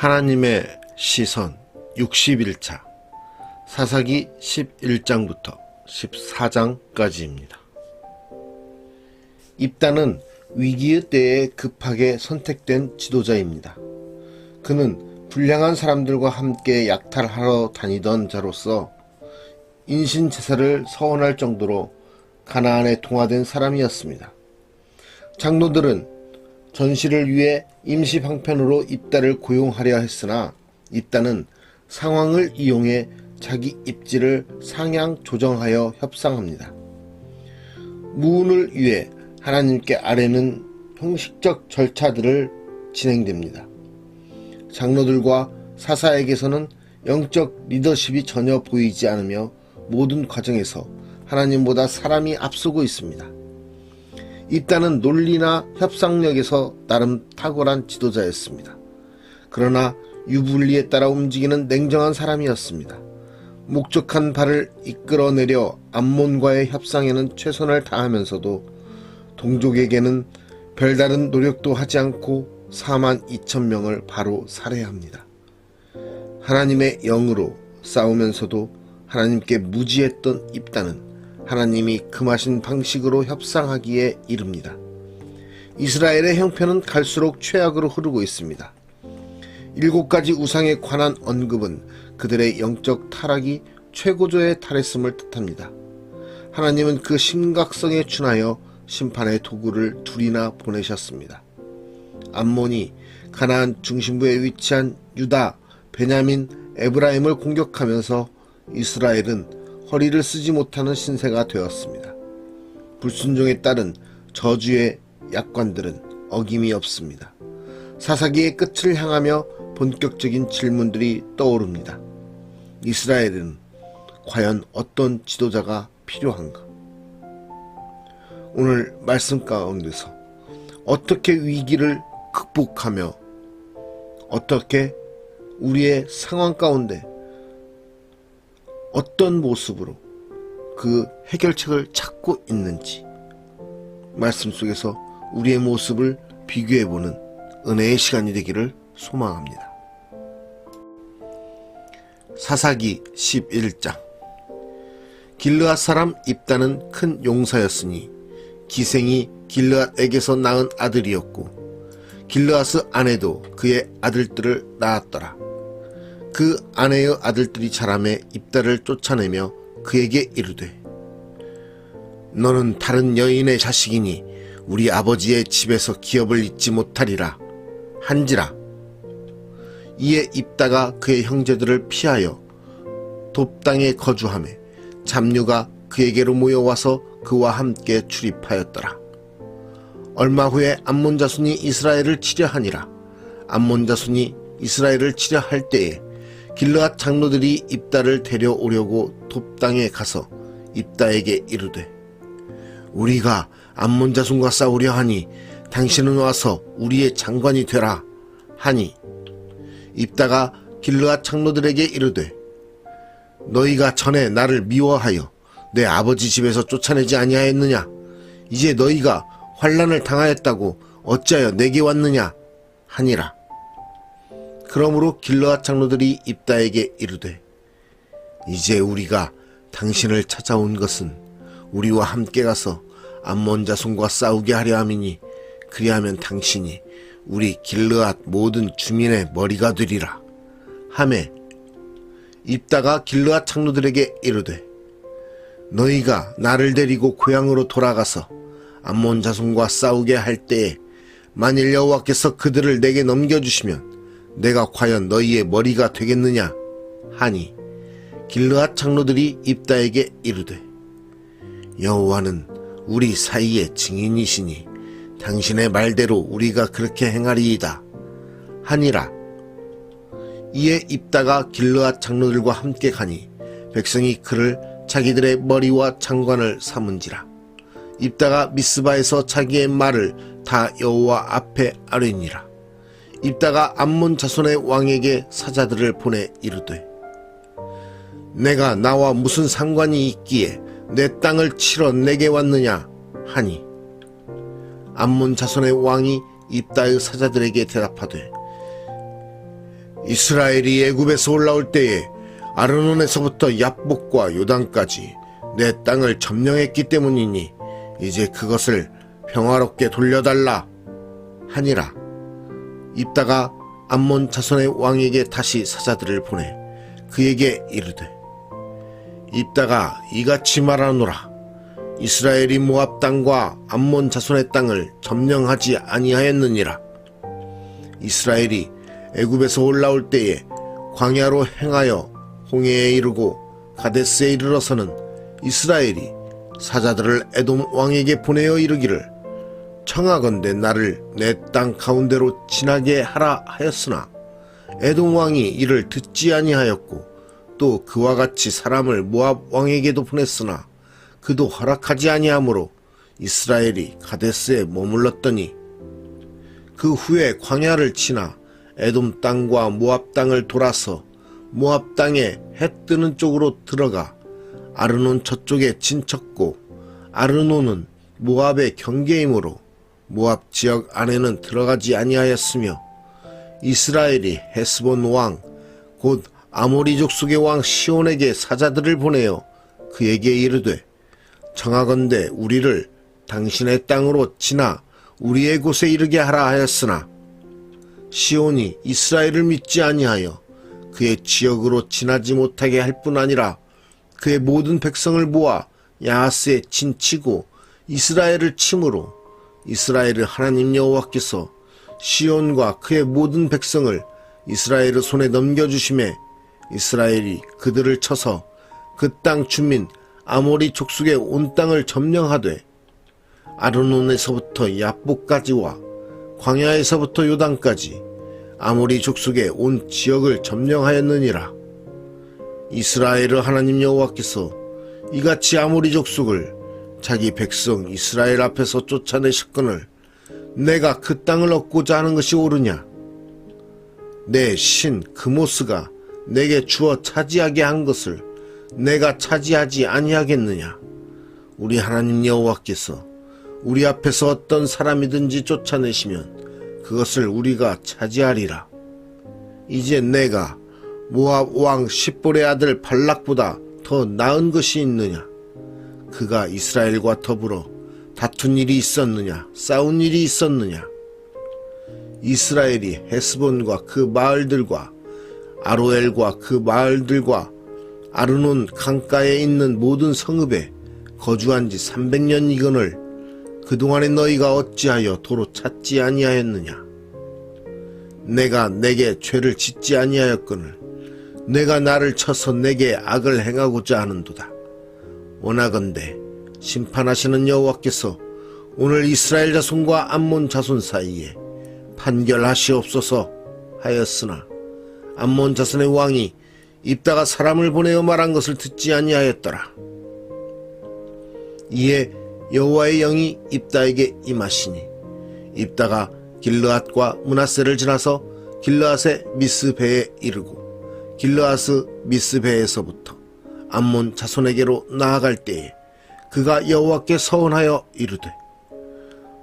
하나님의 시선 61차 사사기 11장부터 14장까지입니다. 입다는 위기의 때에 급하게 선택된 지도자입니다. 그는 불량한 사람들과 함께 약탈하러 다니던 자로서 인신제사를 서원할 정도로 가나안에 동화된 사람이었습니다. 장로들은 전시를 위해 임시 방편으로 입다를 고용하려 했으나 입다는 상황을 이용해 자기 입지를 상향 조정하여 협상합니다. 무운을 위해 하나님께 아뢰는 형식적 절차들을 진행됩니다. 장로들과 사사에게서는 영적 리더십이 전혀 보이지 않으며 모든 과정에서 하나님보다 사람이 앞서고 있습니다. 입다는 논리나 협상력에서 나름 탁월한 지도자였습니다. 그러나 유불리에 따라 움직이는 냉정한 사람이었습니다. 목적한 바를 이끌어내려 암몬과의 협상에는 최선을 다하면서도 동족에게는 별다른 노력도 하지 않고 42,000명을 바로 살해합니다. 하나님의 영으로 싸우면서도 하나님께 무지했던 입다는 하나님이 금하신 방식으로 협상하기에 이릅니다. 이스라엘의 형편은 갈수록 최악으로 흐르고 있습니다. 7가지 우상에 관한 언급은 그들의 영적 타락이 최고조에 달했음을 뜻합니다. 하나님은 그 심각성에 준하여 심판의 도구를 둘이나 보내셨습니다. 암몬이 가나안 중심부에 위치한 유다, 베냐민, 에브라임을 공격하면서 이스라엘은 허리를 쓰지 못하는 신세가 되었습니다. 불순종에 따른 저주의 약관들은 어김이 없습니다. 사사기의 끝을 향하며 본격적인 질문들이 떠오릅니다. 이스라엘은 과연 어떤 지도자가 필요한가? 오늘 말씀 가운데서 어떻게 위기를 극복하며 어떻게 우리의 상황 가운데 어떤 모습으로 그 해결책을 찾고 있는지 말씀 속에서 우리의 모습을 비교해보는 은혜의 시간이 되기를 소망합니다. 사사기 11장 길르앗 사람 입다는 큰 용사였으니 기생이 길르앗에게서 낳은 아들이었고 길르앗의 아내도 그의 아들들을 낳았더라. 그 아내의 아들들이 자라매 입다를 쫓아내며 그에게 이르되 너는 다른 여인의 자식이니 우리 아버지의 집에서 기업을 잊지 못하리라 한지라. 이에 입다가 그의 형제들을 피하여 돕당에 거주하매 잡류가 그에게로 모여와서 그와 함께 출입하였더라. 얼마 후에 암몬 자손이 이스라엘을 치려 하니라. 암몬 자손이 이스라엘을 치려 할 때에 길르앗 장로들이 입다를 데려오려고 돕당에 가서 입다에게 이르되 우리가 암몬 자손과 싸우려 하니 당신은 와서 우리의 장관이 되라 하니 입다가 길르앗 장로들에게 이르되 너희가 전에 나를 미워하여 내 아버지 집에서 쫓아내지 아니하였느냐? 이제 너희가 환난을 당하였다고 어찌하여 내게 왔느냐? 하니라. 그러므로 길르앗 장로들이 입다에게 이르되 이제 우리가 당신을 찾아온 것은 우리와 함께 가서 암몬 자손과 싸우게 하려 함이니 그리하면 당신이 우리 길르앗 모든 주민의 머리가 되리라 하매 입다가 길르앗 장로들에게 이르되 너희가 나를 데리고 고향으로 돌아가서 암몬 자손과 싸우게 할 때에 만일 여호와께서 그들을 내게 넘겨주시면 내가 과연 너희의 머리가 되겠느냐 하니 길르앗 장로들이 입다에게 이르되 여호와는 우리 사이의 증인이시니 당신의 말대로 우리가 그렇게 행하리이다 하니라. 이에 입다가 길르앗 장로들과 함께 가니 백성이 그를 자기들의 머리와 장관을 삼은지라. 입다가 미스바에서 자기의 말을 다 여호와 앞에 아뢰니라. 입다가 암몬 자손의 왕에게 사자들을 보내 이르되 내가 나와 무슨 상관이 있기에 내 땅을 치러 내게 왔느냐 하니 암몬 자손의 왕이 입다의 사자들에게 대답하되 이스라엘이 애굽에서 올라올 때에 아르논에서부터 얍복과 요단까지 내 땅을 점령했기 때문이니 이제 그것을 평화롭게 돌려달라 하니라. 입다가 암몬 자손의 왕에게 다시 사자들을 보내 그에게 이르되, 입다가 이같이 말하노라. 이스라엘이 모압 땅과 암몬 자손의 땅을 점령하지 아니하였느니라. 이스라엘이 애굽에서 올라올 때에 광야로 행하여 홍해에 이르고 가데스에 이르러서는 이스라엘이 사자들을 에돔 왕에게 보내어 이르기를, 청하건대 나를 내 땅 가운데로 지나게 하라 하였으나 에돔 왕이 이를 듣지 아니하였고, 또 그와 같이 사람을 모압 왕에게도 보냈으나 그도 허락하지 아니하므로 이스라엘이 가데스에 머물렀더니, 그 후에 광야를 지나 에돔 땅과 모압 땅을 돌아서 모압 땅에 해 뜨는 쪽으로 들어가 아르논 저쪽에 진쳤고, 아르논은 모압의 경계이므로 모압 지역 안에는 들어가지 아니하였으며, 이스라엘이 헤스본 왕 곧 아모리 족속의 왕 시온에게 사자들을 보내어 그에게 이르되, 청하건대 우리를 당신의 땅으로 지나 우리의 곳에 이르게 하라 하였으나 시온이 이스라엘을 믿지 아니하여 그의 지역으로 지나지 못하게 할 뿐 아니라 그의 모든 백성을 모아 야하스에 진치고 이스라엘을 침으로 이스라엘의 하나님 여호와께서 시온과 그의 모든 백성을 이스라엘의 손에 넘겨주심에 이스라엘이 그들을 쳐서 그 땅 주민 아모리 족속의 온 땅을 점령하되 아르논에서부터 얍복까지와 광야에서부터 요단까지 아모리 족속의 온 지역을 점령하였느니라. 이스라엘의 하나님 여호와께서 이같이 아모리 족속을 자기 백성 이스라엘 앞에서 쫓아내셨거늘 내가 그 땅을 얻고자 하는 것이 옳으냐? 내 신 그모스가 내게 주어 차지하게 한 것을 내가 차지하지 아니하겠느냐? 우리 하나님 여호와께서 우리 앞에서 어떤 사람이든지 쫓아내시면 그것을 우리가 차지하리라. 이제 내가 모압 왕 십볼의 아들 발락보다 더 나은 것이 있느냐? 그가 이스라엘과 더불어 다툰 일이 있었느냐? 싸운 일이 있었느냐? 이스라엘이 헤스본과 그 마을들과 아로엘과 그 마을들과 아르논 강가에 있는 모든 성읍에 거주한 지 300년이거늘 그동안에 너희가 어찌하여 도로 찾지 아니하였느냐? 내가 내게 죄를 짓지 아니하였거늘 내가 나를 쳐서 내게 악을 행하고자 하는도다. 원하건대 심판하시는 여호와께서 오늘 이스라엘 자손과 암몬 자손 사이에 판결하시옵소서 하였으나 암몬 자손의 왕이 입다가 사람을 보내어 말한 것을 듣지 아니하였더라. 이에 여호와의 영이 입다에게 임하시니 입다가 길르앗과 므낫세를 지나서 길르앗의 미스베에 이르고 길르앗의 미스베에서부터 암몬 자손에게로 나아갈 때에 그가 여호와께 서원하여 이르되,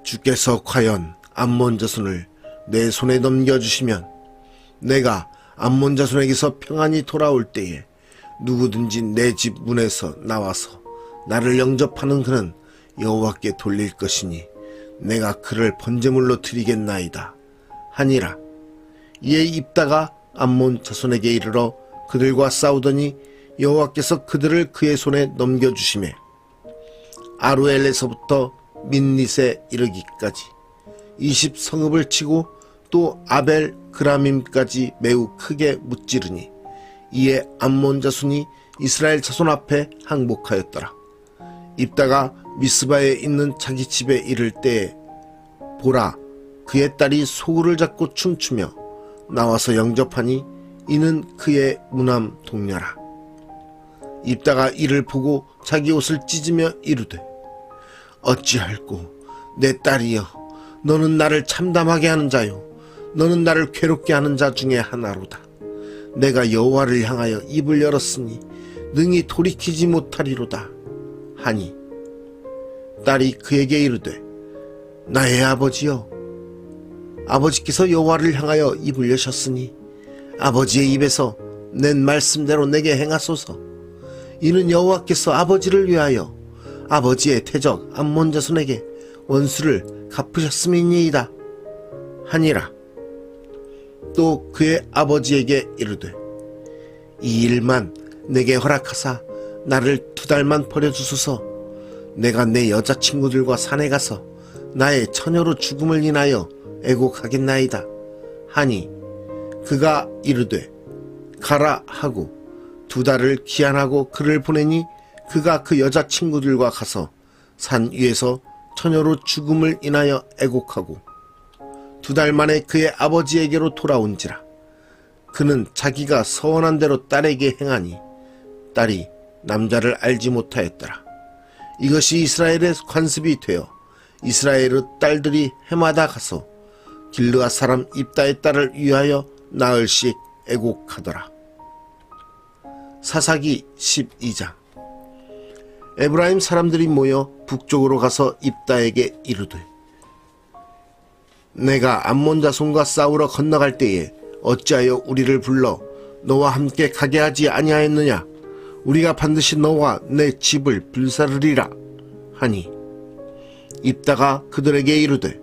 주께서 과연 암몬 자손을 내 손에 넘겨주시면 내가 암몬 자손에게서 평안히 돌아올 때에 누구든지 내 집 문에서 나와서 나를 영접하는 그는 여호와께 돌릴 것이니 내가 그를 번제물로 드리겠나이다 하니라. 이에 입다가 암몬 자손에게 이르러 그들과 싸우더니 여호와께서 그들을 그의 손에 넘겨주시매 아루엘에서부터 민닛에 이르기까지 20성읍을 치고 또 아벨 그라밈까지 매우 크게 무찌르니 이에 암몬 자손이 이스라엘 자손 앞에 항복하였더라. 입다가 미스바에 있는 자기 집에 이를 때에 보라, 그의 딸이 소울을 잡고 춤추며 나와서 영접하니 이는 그의 무남 동녀라. 입다가 이를 보고 자기 옷을 찢으며 이르되, 어찌할꼬 내 딸이여, 너는 나를 참담하게 하는 자요 너는 나를 괴롭게 하는 자 중에 하나로다. 내가 여호와를 향하여 입을 열었으니 능히 돌이키지 못하리로다 하니 딸이 그에게 이르되, 나의 아버지여, 아버지께서 여호와를 향하여 입을 여셨으니 아버지의 입에서 낸 말씀대로 내게 행하소서. 이는 여호와께서 아버지를 위하여 아버지의 태적 암몬 자손에게 원수를 갚으셨음이니이다 하니라. 또 그의 아버지에게 이르되 이 일만 내게 허락하사 나를 2달만 버려주소서. 내가 내 여자친구들과 산에 가서 나의 처녀로 죽음을 인하여 애곡하겠나이다 하니, 그가 이르되 가라 하고 2달을 기한하고 그를 보내니, 그가 그 여자친구들과 가서 산 위에서 처녀로 죽음을 인하여 애곡하고 2달 만에 그의 아버지에게로 돌아온지라. 그는 자기가 서원한 대로 딸에게 행하니 딸이 남자를 알지 못하였더라. 이것이 이스라엘의 관습이 되어 이스라엘의 딸들이 해마다 가서 길르앗 사람 입다의 딸을 위하여 나흘씩 애곡하더라. 사사기 12장. 에브라임 사람들이 모여 북쪽으로 가서 입다에게 이르되 내가 암몬 자손과 싸우러 건너갈 때에 어찌하여 우리를 불러 너와 함께 가게 하지 아니하였느냐. 우리가 반드시 너와 내 집을 불사르리라 하니, 입다가 그들에게 이르되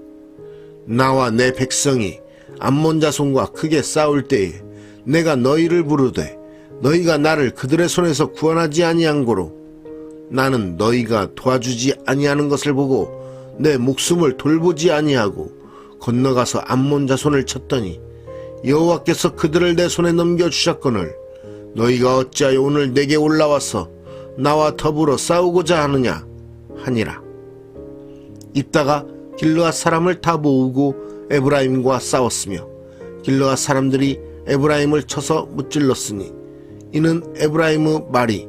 나와 내 백성이 암몬 자손과 크게 싸울 때에 내가 너희를 부르되 너희가 나를 그들의 손에서 구원하지 아니한 고로 나는 너희가 도와주지 아니하는 것을 보고 내 목숨을 돌보지 아니하고 건너가서 암몬 자손을 쳤더니 여호와께서 그들을 내 손에 넘겨주셨거늘 너희가 어찌하여 오늘 내게 올라와서 나와 더불어 싸우고자 하느냐 하니라. 입다가 길르앗 사람을 다 모으고 에브라임과 싸웠으며 길르앗 사람들이 에브라임을 쳐서 무찔렀으니, 이는 에브라임의 말이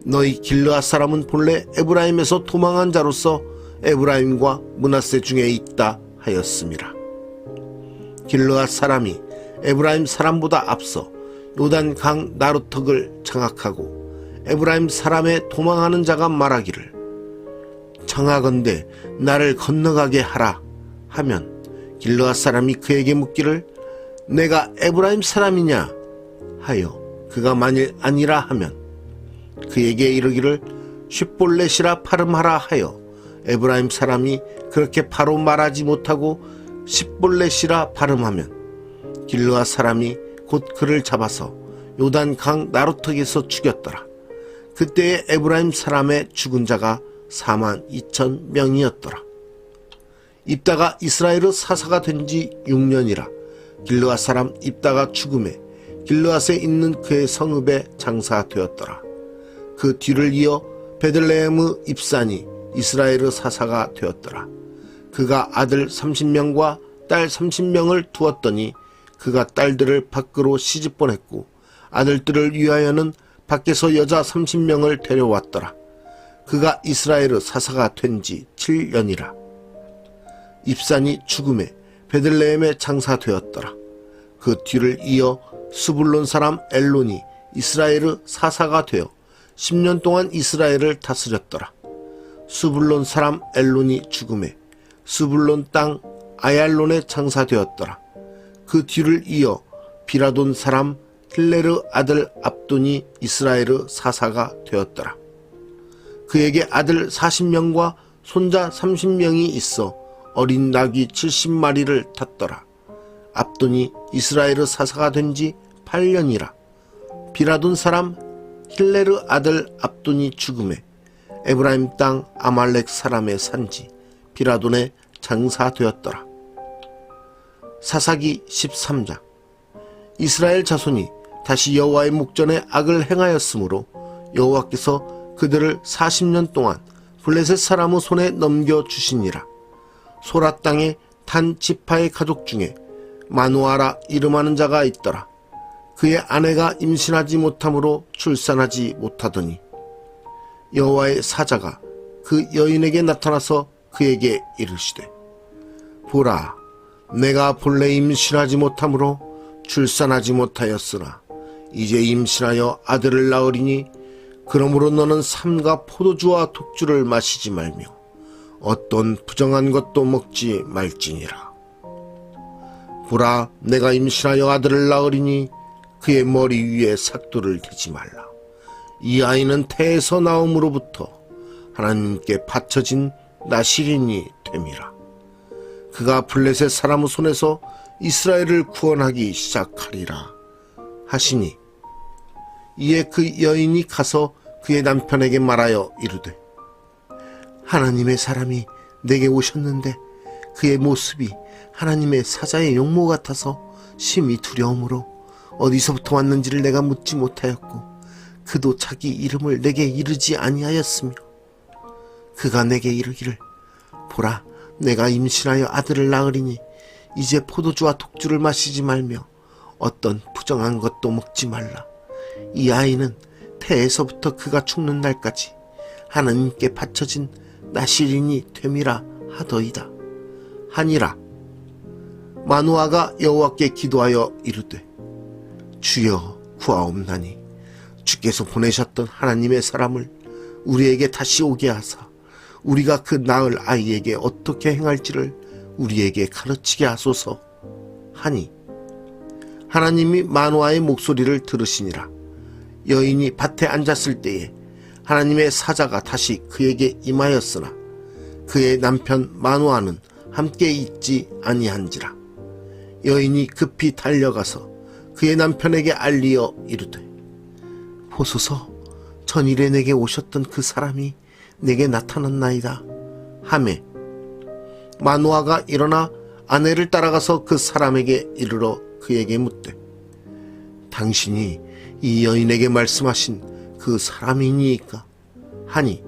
너희 길르앗 사람은 본래 에브라임에서 도망한 자로서 에브라임과 므낫세 중에 있다 하였음이라. 길르앗 사람이 에브라임 사람보다 앞서 요단 강 나루턱을 장악하고 에브라임 사람의 도망하는 자가 말하기를 청하건대 나를 건너가게 하라 하면, 길르앗 사람이 그에게 묻기를 내가 에브라임 사람이냐 하여 그가 만일 아니라 하면 그에게 이르기를 쉿볼렛이라 발음하라 하여 에브라임 사람이 그렇게 바로 말하지 못하고 십볼렛이라 발음하면 길르앗 사람이 곧 그를 잡아서 요단 강 나루턱에서 죽였더라. 그때의 에브라임 사람의 죽은 자가 42,000명이었더라. 입다가 이스라엘의 사사가 된 지 6년이라 길르앗 사람 입다가 죽음에 길르앗에 있는 그의 성읍에 장사되었더라. 그 뒤를 이어 베들레헴의 입산이 이스라엘의 사사가 되었더라. 그가 아들 30명과 딸 30명을 두었더니 그가 딸들을 밖으로 시집 보냈고 아들들을 위하여는 밖에서 여자 30명을 데려왔더라. 그가 이스라엘의 사사가 된 지 7년이라. 입산이 죽음에 베들레헴에 장사되었더라. 그 뒤를 이어 스불론 사람 엘론이 이스라엘의 사사가 되어 10년 동안 이스라엘을 다스렸더라. 스불론 사람 엘론이 죽음에 스불론 땅 아얄론에 장사되었더라. 그 뒤를 이어 비라돈 사람 힐레르 아들 압돈이 이스라엘의 사사가 되었더라. 그에게 아들 40명과 손자 30명이 있어 어린 낙이 70마리를 탔더라. 압돈이 이스라엘의 사사가 된 지 8년이라. 비라돈 사람 힐레르 아들 압돈이 죽음에 에브라임 땅 아말렉 사람의 산지 비라돈에 장사되었더라. 사사기 13장. 이스라엘 자손이 다시 여호와의 목전에 악을 행하였으므로 여호와께서 그들을 40년 동안 블레셋 사람의 손에 넘겨주시니라. 소라 땅에 단 지파의 가족 중에 마누아라 이름하는 자가 있더라. 그의 아내가 임신하지 못함으로 출산하지 못하더니 여호와의 사자가 그 여인에게 나타나서 그에게 이르시되 보라, 내가 본래 임신하지 못함으로 출산하지 못하였으나 이제 임신하여 아들을 낳으리니 그러므로 너는 삼가 포도주와 독주를 마시지 말며 어떤 부정한 것도 먹지 말지니라. 보라, 내가 임신하여 아들을 낳으리니 그의 머리 위에 삭도를 대지 말라. 이 아이는 태에서 나옴으로부터 하나님께 바쳐진 나실인이 됨이라. 그가 블레셋 사람의 손에서 이스라엘을 구원하기 시작하리라 하시니, 이에 그 여인이 가서 그의 남편에게 말하여 이르되, 하나님의 사람이 내게 오셨는데 그의 모습이 하나님의 사자의 용모 같아서 심히 두려움으로 어디서부터 왔는지를 내가 묻지 못하였고, 그도 자기 이름을 내게 이르지 아니하였으며, 그가 내게 이르기를, 보라, 내가 임신하여 아들을 낳으리니 이제 포도주와 독주를 마시지 말며 어떤 부정한 것도 먹지 말라. 이 아이는 태에서부터 그가 죽는 날까지 하나님께 바쳐진 나실인이 됨이라 하더이다 하니라. 마누아가 여호와께 기도하여 이르되, 주여 구하옵나니 주께서 보내셨던 하나님의 사람을 우리에게 다시 오게 하사 우리가 그 낳을 아이에게 어떻게 행할지를 우리에게 가르치게 하소서 하니, 하나님이 마누아의 목소리를 들으시니라. 여인이 밭에 앉았을 때에 하나님의 사자가 다시 그에게 임하였으나 그의 남편 마누아는 함께 있지 아니한지라. 여인이 급히 달려가서 그의 남편에게 알리어 이르되, 보소서, 전일에 내게 오셨던 그 사람이 내게 나타났나이다 하매, 마누아가 일어나 아내를 따라가서 그 사람에게 이르러 그에게 묻되, 당신이 이 여인에게 말씀하신 그 사람이니까 하니,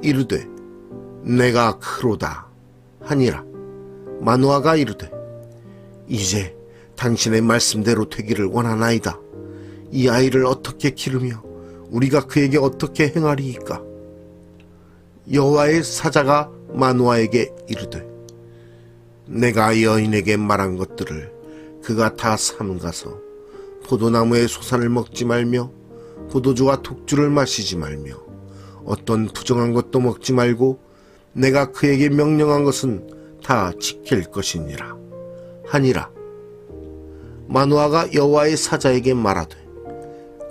이르되, 내가 그로다 하니라. 마누아가 이르되, 이제 당신의 말씀대로 되기를 원하나이다. 이 아이를 어떻게 기르며 우리가 그에게 어떻게 행하리이까? 여호와의 사자가 마누아에게 이르되, 내가 여인에게 말한 것들을 그가 다 삼가서 포도나무의 소산을 먹지 말며 포도주와 독주를 마시지 말며 어떤 부정한 것도 먹지 말고 내가 그에게 명령한 것은 다 지킬 것이니라 하니라. 마누아가 여호와의 사자에게 말하되,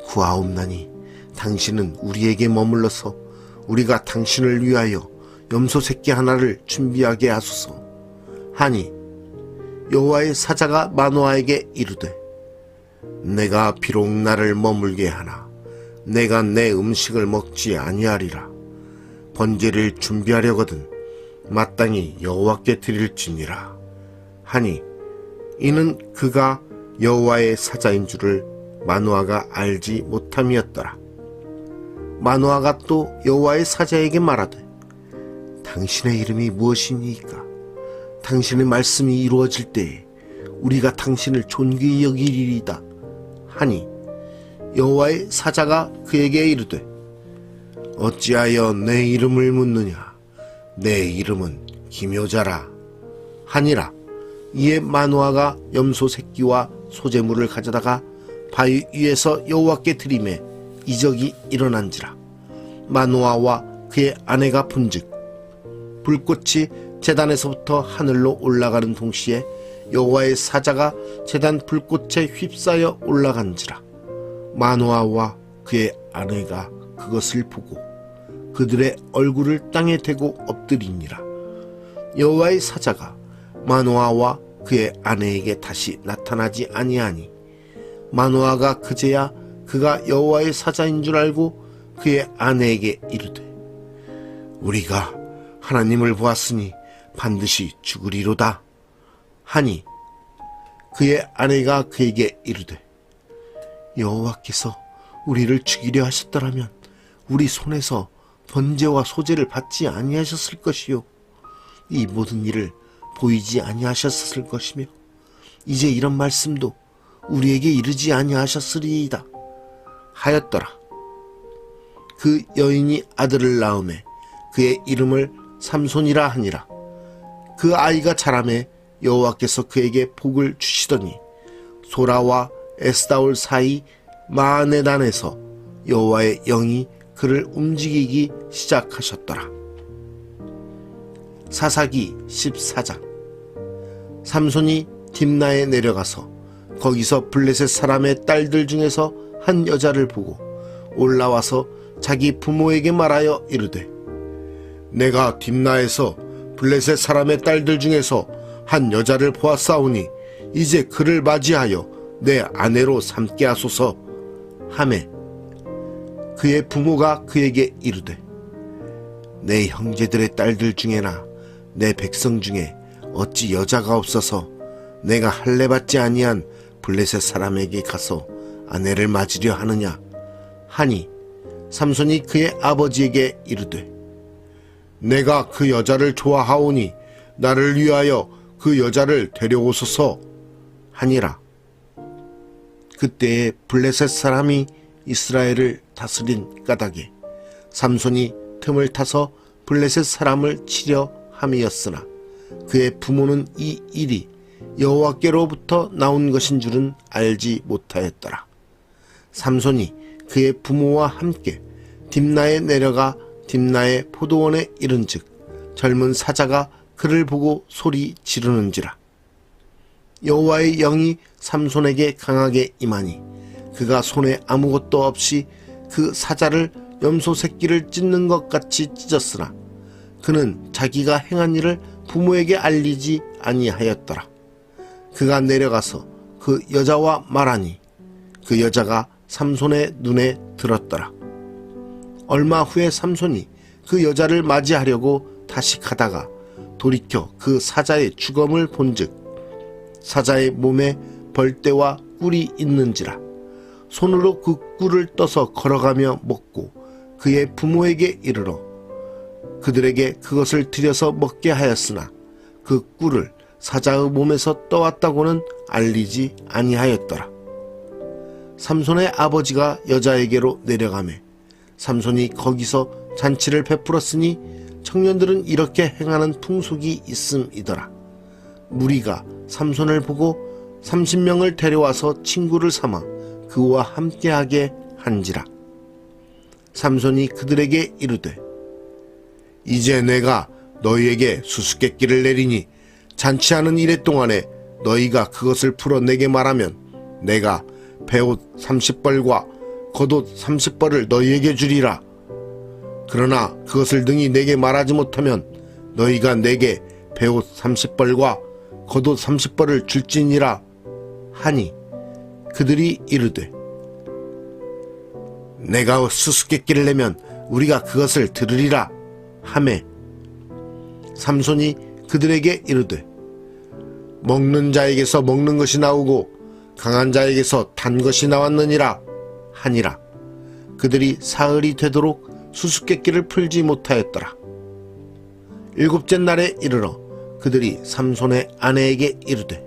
구하옵나니 당신은 우리에게 머물러서 우리가 당신을 위하여 염소 새끼 하나를 준비하게 하소서 하니, 여호와의 사자가 마누아에게 이르되, 내가 비록 나를 머물게 하나 내가 내 음식을 먹지 아니하리라. 번제를 준비하려거든 마땅히 여호와께 드릴지니라 하니, 이는 그가 여호와의 사자인 줄을 마누아가 알지 못함이었더라. 마누아가 또 여호와의 사자에게 말하되, 당신의 이름이 무엇이니까? 당신의 말씀이 이루어질 때에 우리가 당신을 존귀히 여기리이다 하니, 여호와의 사자가 그에게 이르되, 어찌하여 내 이름을 묻느냐? 내 이름은 기묘자라 하니라. 이에 마누아가 염소 새끼와 소재물을 가져다가 바위 위에서 여호와께 드리매 이적이 일어난지라. 마누아와 그의 아내가 본즉 불꽃이 제단에서부터 하늘로 올라가는 동시에 여호와의 사자가 제단 불꽃에 휩싸여 올라간지라. 마누아와 그의 아내가 그것을 보고 그들의 얼굴을 땅에 대고 엎드리니라. 여호와의 사자가 마누아와 그의 아내에게 다시 나타나지 아니하니, 마누아가 그제야 그가 여호와의 사자인 줄 알고 그의 아내에게 이르되, 우리가 하나님을 보았으니 반드시 죽으리로다 하니, 그의 아내가 그에게 이르되, 여호와께서 우리를 죽이려 하셨더라면 우리 손에서 번제와 소제를 받지 아니하셨을 것이요, 이 모든 일을 보이지 아니하셨을 것이며 이제 이런 말씀도 우리에게 이르지 아니하셨으리이다 하였더라. 그 여인이 아들을 낳음에 그의 이름을 삼손이라 하니라. 그 아이가 자라매 여호와께서 그에게 복을 주시더니 소라와 에스다올 사이 마하네단에서 여호와의 영이 그를 움직이기 시작하셨더라. 사사기 14장. 삼손이 딥나에 내려가서 거기서 블레셋 사람의 딸들 중에서 한 여자를 보고 올라와서 자기 부모에게 말하여 이르되 내가 딥나에서 블레셋 사람의 딸들 중에서 한 여자를 보았사오니 이제 그를 맞이하여 내 아내로 삼게 하소서 하매 그의 부모가 그에게 이르되 내 형제들의 딸들 중에나 내 백성 중에 어찌 여자가 없어서 내가 할례받지 아니한 블레셋 사람에게 가서 아내를 맞으려 하느냐 하니 삼손이 그의 아버지에게 이르되 내가 그 여자를 좋아하오니 나를 위하여 그 여자를 데려오소서 하니라. 그때에 블레셋 사람이 이스라엘을 다스린 까닭에 삼손이 틈을 타서 블레셋 사람을 치려 함이었으나 그의 부모는 이 일이 여호와께로부터 나온 것인 줄은 알지 못하였더라. 삼손이 그의 부모와 함께 딥나에 내려가 딥나의 포도원에 이른즉 젊은 사자가 그를 보고 소리 지르는지라. 여호와의 영이 삼손에게 강하게 임하니 그가 손에 아무것도 없이 그 사자를 염소 새끼를 찢는 것 같이 찢었으나 그는 자기가 행한 일을 부모에게 알리지 아니하였더라. 그가 내려가서 그 여자와 말하니 그 여자가 삼손의 눈에 들었더라. 얼마 후에 삼손이 그 여자를 맞이하려고 다시 가다가 돌이켜 그 사자의 주검을 본즉 사자의 몸에 벌떼와 꿀이 있는지라. 손으로 그 꿀을 떠서 걸어가며 먹고 그의 부모에게 이르러 그들에게 그것을 들여서 먹게 하였으나 그 꿀을 사자의 몸에서 떠왔다고는 알리지 아니하였더라. 삼손의 아버지가 여자에게로 내려가매 삼손이 거기서 잔치를 베풀었으니 청년들은 이렇게 행하는 풍속이 있음이더라. 무리가 삼손을 보고 30명을 데려와서 친구를 삼아 그와 함께하게 한지라. 삼손이 그들에게 이르되 이제 내가 너희에게 수수께끼를 내리니 잔치하는 이래 동안에 너희가 그것을 풀어 내게 말하면 내가 베옷 30벌과 겉옷 30벌을 너희에게 주리라. 그러나 그것을 능히 내게 말하지 못하면 너희가 내게 베옷 30벌과 겉옷 30벌을 줄지니라 하니 그들이 이르되 내가 수수께끼를 내면 우리가 그것을 들으리라 하매 삼손이 그들에게 이르되 먹는 자에게서 먹는 것이 나오고 강한 자에게서 단 것이 나왔느니라 하니라. 그들이 사흘이 되도록 수수께끼를 풀지 못하였더라. 일곱째 날에 이르러 그들이 삼손의 아내에게 이르되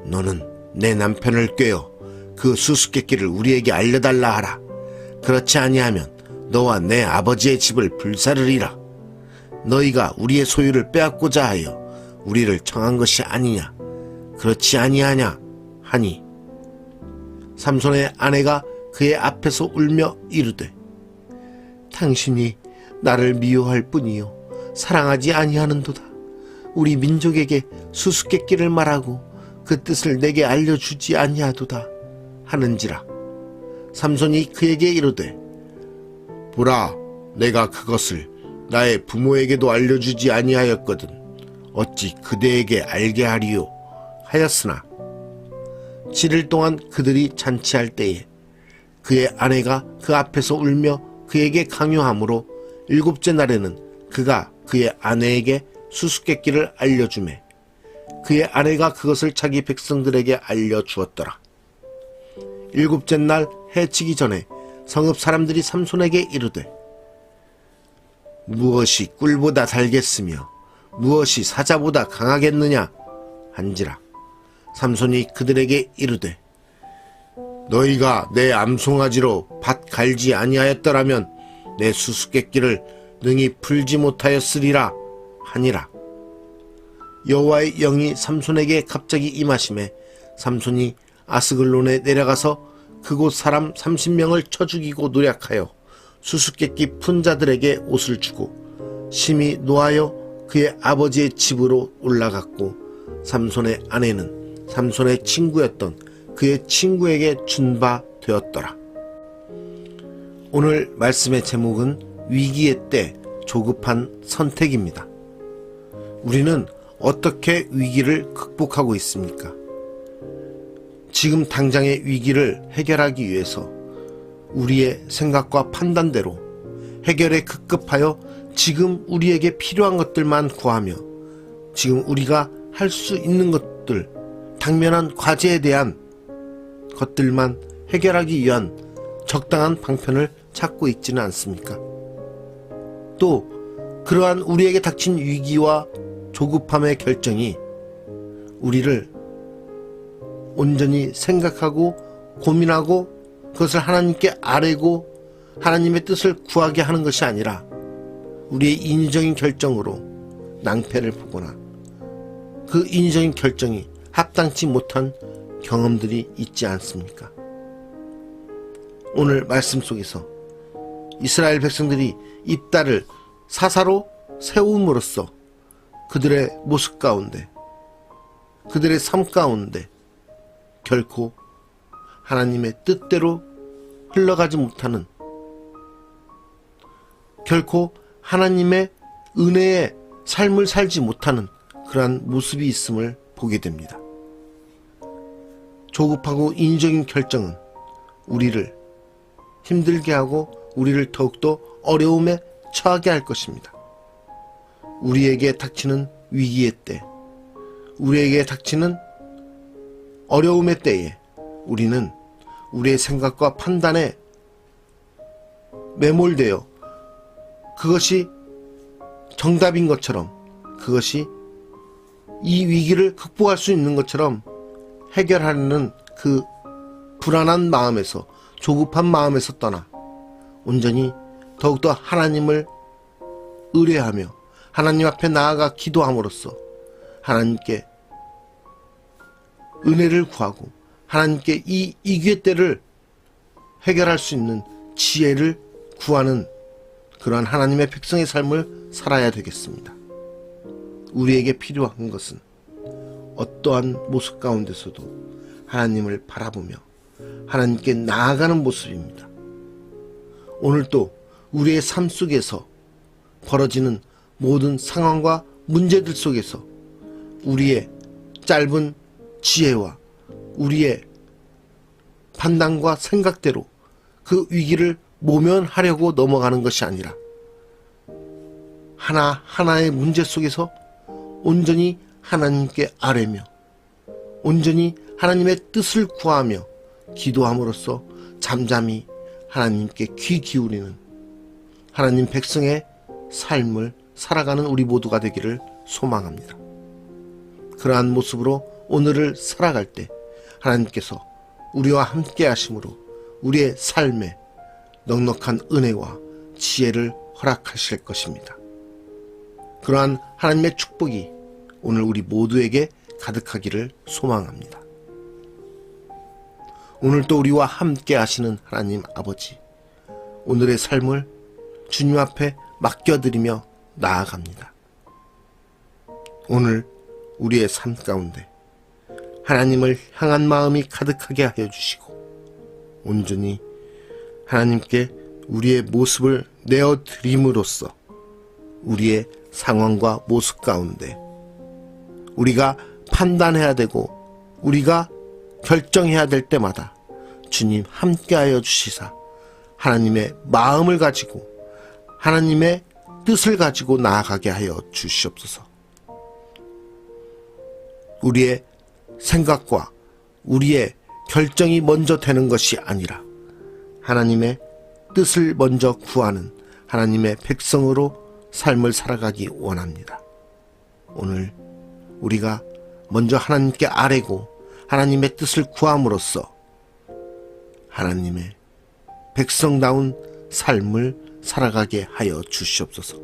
너는 내 남편을 꾀어 그 수수께끼를 우리에게 알려달라 하라. 그렇지 아니하면 너와 내 아버지의 집을 불사르리라. 너희가 우리의 소유를 빼앗고자 하여 우리를 청한 것이 아니냐. 그렇지 아니하냐 하니 삼손의 아내가 그의 앞에서 울며 이르되 당신이 나를 미워할 뿐이요 사랑하지 아니하는도다. 우리 민족에게 수수께끼를 말하고 그 뜻을 내게 알려주지 아니하도다 하는지라. 삼손이 그에게 이르되 보라, 내가 그것을 나의 부모에게도 알려주지 아니하였거든 어찌 그대에게 알게 하리요 하였으나 7일 동안 그들이 잔치할 때에 그의 아내가 그 앞에서 울며 그에게 강요하므로 7째 날에는 그가 그의 아내에게 수수께끼를 알려주매 그의 아내가 그것을 자기 백성들에게 알려주었더라. 7째 날 해치기 전에 성읍 사람들이 삼손에게 이르되 무엇이 꿀보다 달겠으며 무엇이 사자보다 강하겠느냐 한지라. 삼손이 그들에게 이르되 너희가 내 암송아지로 밭 갈지 아니하였더라면 내 수수께끼를 능히 풀지 못하였으리라 하니라. 여호와의 영이 삼손에게 갑자기 임하심에 삼손이 아스글론에 내려가서 그곳 사람 30명을 쳐 죽이고 노략하여 수수께끼 푼 자들에게 옷을 주고 심히 노하여 그의 아버지의 집으로 올라갔고 삼손의 아내는 삼손의 친구였던 그의 친구에게 준 바 되었더라. 오늘 말씀의 제목은 위기의 때 조급한 선택입니다. 우리는 어떻게 위기를 극복하고 있습니까? 지금 당장의 위기를 해결하기 위해서 우리의 생각과 판단대로 해결에 급급하여 지금 우리에게 필요한 것들만 구하며 지금 우리가 할 수 있는 것들, 당면한 과제에 대한 것들만 해결하기 위한 적당한 방편을 찾고 있지는 않습니까? 또 그러한 우리에게 닥친 위기와 조급함의 결정이 우리를 온전히 생각하고 고민하고 그것을 하나님께 아뢰고 하나님의 뜻을 구하게 하는 것이 아니라 우리의 인위적인 결정으로 낭패를 보거나 그 인위적인 결정이 합당치 못한 경험들이 있지 않습니까? 오늘 말씀 속에서 이스라엘 백성들이 입다를 사사로 세움으로써 그들의 모습 가운데, 그들의 삶 가운데 결코 하나님의 뜻대로 흘러가지 못하는, 결코 하나님의 은혜의 삶을 살지 못하는 그러한 모습이 있음을 보게 됩니다. 조급하고 인위적인 결정은 우리를 힘들게 하고 우리를 더욱더 어려움에 처하게 할 것입니다. 우리에게 닥치는 위기의 때, 우리에게 닥치는 어려움의 때에 우리는 우리의 생각과 판단에 매몰되어 그것이 정답인 것처럼, 그것이 이 위기를 극복할 수 있는 것처럼 해결하려는 그 불안한 마음에서, 조급한 마음에서 떠나 온전히 더욱더 하나님을 의뢰하며 하나님 앞에 나아가 기도함으로써 하나님께 은혜를 구하고 하나님께 이 위기의 때를 해결할 수 있는 지혜를 구하는 그러한 하나님의 백성의 삶을 살아야 되겠습니다. 우리에게 필요한 것은 어떠한 모습 가운데서도 하나님을 바라보며 하나님께 나아가는 모습입니다. 오늘도 우리의 삶 속에서 벌어지는 모든 상황과 문제들 속에서 우리의 짧은 지혜와 우리의 판단과 생각대로 그 위기를 모면하려고 넘어가는 것이 아니라 하나하나의 문제 속에서 온전히 하나님께 아뢰며 온전히 하나님의 뜻을 구하며 기도함으로써 잠잠히 하나님께 귀 기울이는 하나님 백성의 삶을 살아가는 우리 모두가 되기를 소망합니다. 그러한 모습으로 오늘을 살아갈 때 하나님께서 우리와 함께 하심으로 우리의 삶에 넉넉한 은혜와 지혜를 허락하실 것입니다. 그러한 하나님의 축복이 오늘 우리 모두에게 가득하기를 소망합니다. 오늘도 우리와 함께 하시는 하나님 아버지, 오늘의 삶을 주님 앞에 맡겨드리며 나아갑니다. 오늘 우리의 삶 가운데 하나님을 향한 마음이 가득하게 하여 주시고 온전히 하나님께 우리의 모습을 내어드림으로써 우리의 상황과 모습 가운데 우리가 판단해야 되고 우리가 결정해야 될 때마다 주님 함께하여 주시사 하나님의 마음을 가지고 하나님의 뜻을 가지고 나아가게 하여 주시옵소서. 우리의 생각과 우리의 결정이 먼저 되는 것이 아니라 하나님의 뜻을 먼저 구하는 하나님의 백성으로 삶을 살아가기 원합니다. 오늘 우리가 먼저 하나님께 아뢰고 하나님의 뜻을 구함으로써 하나님의 백성다운 삶을 살아가게 하여 주시옵소서.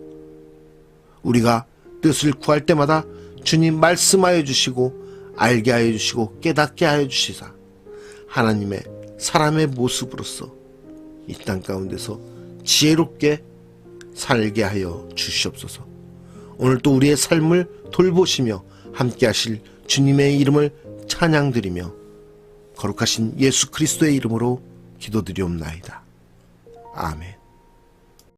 우리가 뜻을 구할 때마다 주님 말씀하여 주시고 알게 하여 주시고 깨닫게 하여 주시사 하나님의 사람의 모습으로서 이 땅 가운데서 지혜롭게 살게 하여 주시옵소서. 오늘 또 우리의 삶을 돌보시며 함께 하실 주님의 이름을 찬양드리며 거룩하신 예수 그리스도의 이름으로 기도드리옵나이다. 아멘.